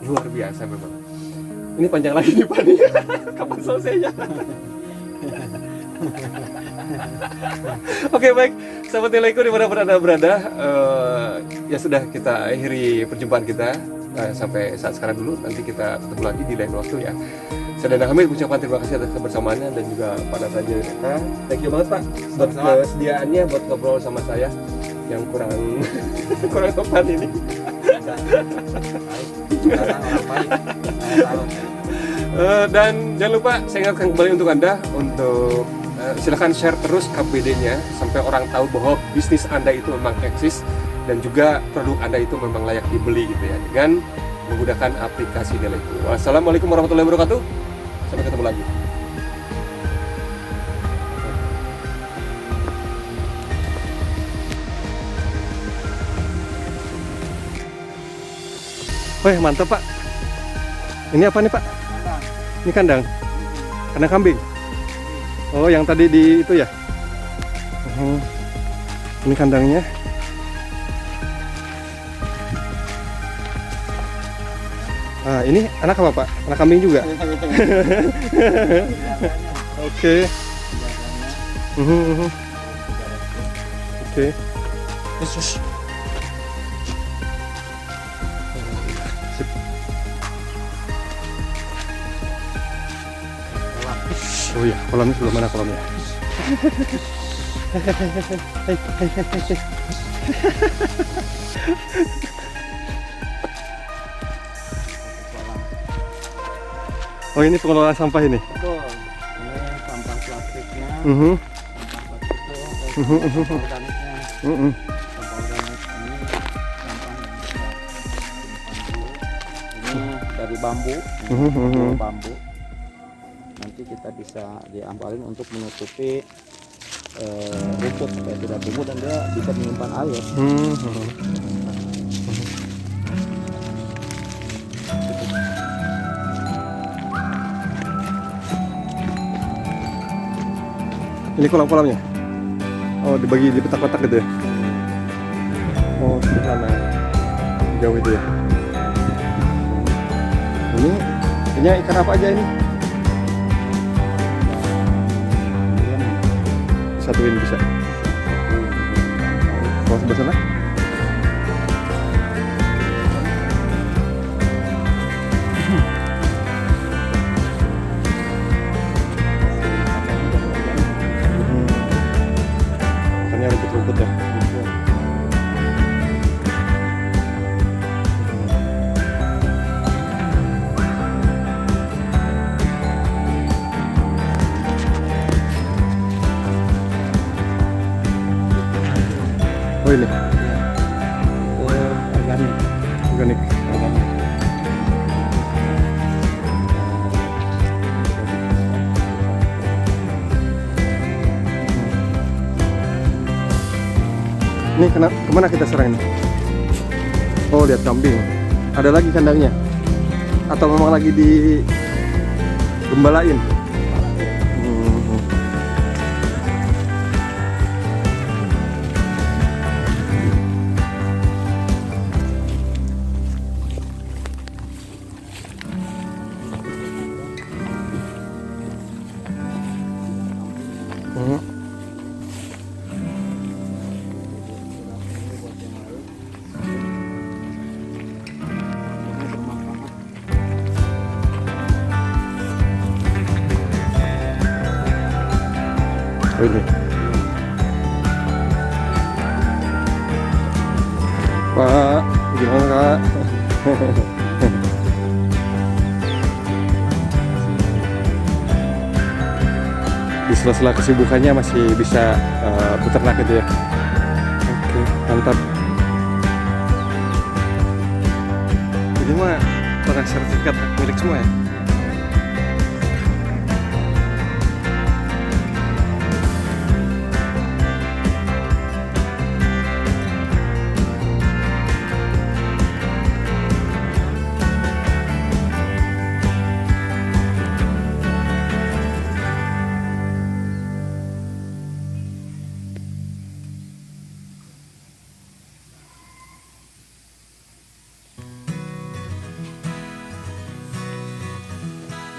Luar biasa memang. Ini panjang lagi nih Pak nih. Kapan selesainya? Oke, baik. Sahabat nilaiku dimanapun Anda berada, ya sudah kita akhiri perjumpaan kita sampai saat sekarang dulu. Nanti kita ketemu lagi di lain waktu ya. Saya Danang Hamid ucapkan terima kasih atas kebersamaannya dan juga pada saja. Thank you banget Pak buat kesediaannya buat ngobrol sama saya yang kurang tepat ini. Dan jangan lupa saya ingatkan kembali untuk Anda untuk silakan share terus KBD-nya sampai orang tahu bahwa bisnis Anda itu memang eksis dan juga produk Anda itu memang layak dibeli gitu ya dengan menggunakan aplikasi Nilaiku. Wassalamualaikum warahmatullahi wabarakatuh. Sampai ketemu lagi. Wah, mantap Pak. Ini apa nih Pak? Ini kandang. Kandang kambing. Oh, yang tadi di itu ya. Ini kandangnya. Ah, ini anak apa Pak? Anak kambing juga. Oke. Oke. Oh iya, kolamnya sebelah mana kolamnya? Oh, ini pengelolaan sampah ini? Betul. Ini sampah plastiknya. Mhm. Sampah organiknya. Mhm. Sampah organik ini sampah yang ini dari bambu. Ini bambu. Nanti kita bisa diambalin untuk menutupi rumput supaya tidak tumbuh dan dia bisa menyimpan air. Ini kolam-kolamnya? Oh, dibagi di petak-petak gitu ya? Oh, sederhana. Jauh itu ya? Ini ikan apa aja ini? Satuin bisa? Oh, sebelah sana? Ikannya rumput-rumput ya? Oh ini? Organik. Organik. Ini kemana kita serang ini? Oh, lihat kambing. Ada lagi kandangnya? Atau memang lagi digembalain? Oh, ini. Pak, gimana Kak? di sela-sela kesibukannya masih bisa beternak gitu ya. Oke, mantap. Ini mah pakai sertifikat hak milik semua ya.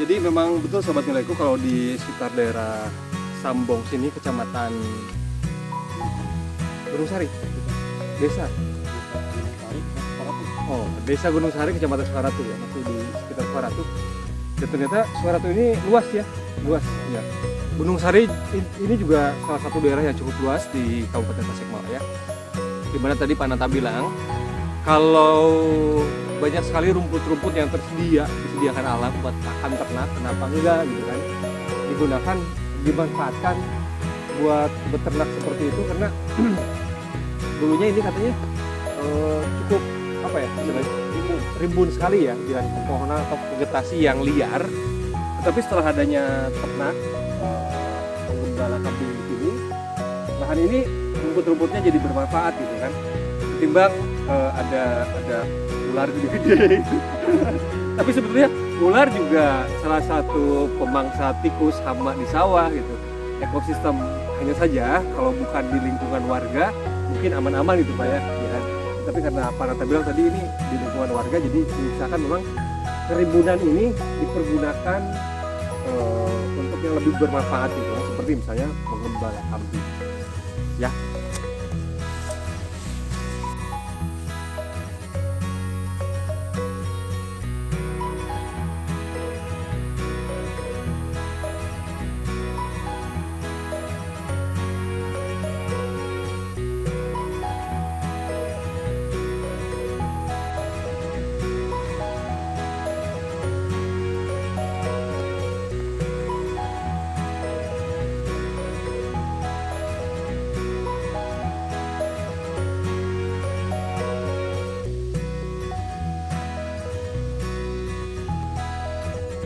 Jadi memang betul Sobat Nilaiku, kalau di sekitar daerah Sambong sini, kecamatan Gunung Sari, desa. Oh, desa Gunung Sari, kecamatan Sukaratu ya, masih di sekitar Sukaratu. Dan ternyata Sukaratu ini luas ya. Gunung Sari ini juga salah satu daerah yang cukup luas di Kabupaten Tasikmalaya. Dimana tadi Pak Nata bilang, kalau banyak sekali rumput-rumput yang disediakan alam buat pakan ternak, kenapa enggak gitu kan, dimanfaatkan buat beternak seperti itu, karena dulunya ini katanya cukup apa ya, rimbun sekali ya dengan pepohonan atau vegetasi yang liar. Tetapi setelah adanya ternak penggembala kambing di sini, lahan ini rumput-rumputnya jadi bermanfaat gitu kan, ketimbang ada ular gede-gede. Tapi sebetulnya ular juga salah satu pemangsa tikus hama di sawah gitu. Ekosistem, hanya saja kalau bukan di lingkungan warga mungkin aman-aman gitu Pak ya. Tapi karena Pak Nata bilang tadi ini di lingkungan warga, jadi misalkan memang kerimbunan ini dipergunakan untuk yang lebih bermanfaat gitu, seperti misalnya mengembala kambing ya.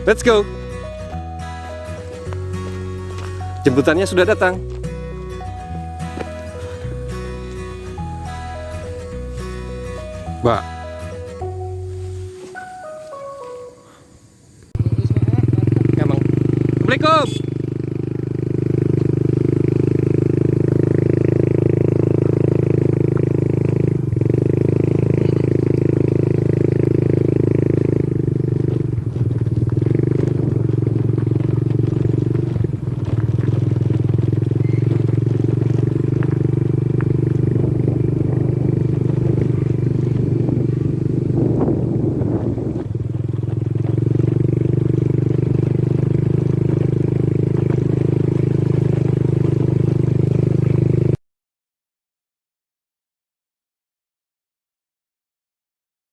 Let's go. Jemputannya sudah datang. Mbak. Emang. Assalamualaikum.